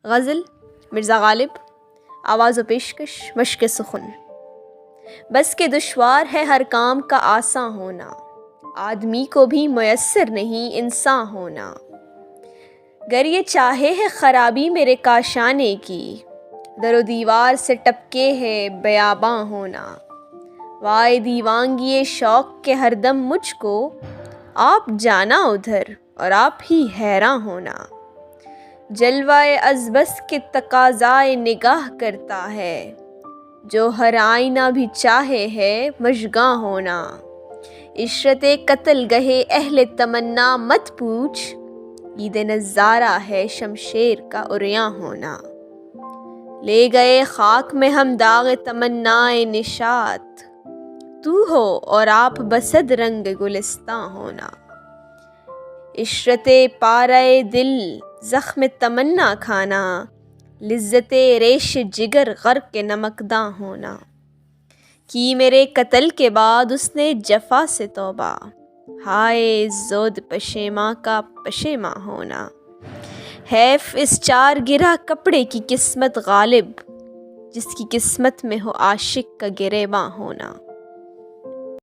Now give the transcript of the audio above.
غزل مرزا غالب، آواز و پیشکش مشق سخن۔ بس کہ دشوار ہے ہر کام کا آساں ہونا، آدمی کو بھی میسر نہیں انساں ہونا۔ گر یہ چاہے ہے خرابی میرے کاشانے کی، در و دیوار سے ٹپکے ہے بیاباں ہونا۔ وائے دیوانگی شوق کے ہر دم مجھ کو، آپ جانا ادھر اور آپ ہی حیراں ہونا۔ جلوہ از بس کے تقاضائے نگاہ کرتا ہے، جو ہر آئینہ بھی چاہے ہے مژگاں ہونا۔ عشرت قتل گہے اہل تمنا مت پوچھ، عید نظارہ ہے شمشیر کا عریاں ہونا۔ لے گئے خاک میں ہم داغ تمنائے نشاط، تو ہو اور آپ بصد رنگ گلستاں ہونا۔ عشرت پارۂ دل زخم تمنا کھانا، لذت ریش جگر غرق نمکداں ہونا۔ کی میرے قتل کے بعد اس نے جفا سے توبہ، ہائے زود پشیماں کا پشیماں ہونا۔ حیف اس چار گرہ کپڑے کی قسمت غالب، جس کی قسمت میں ہو عاشق کا گریباں ہونا۔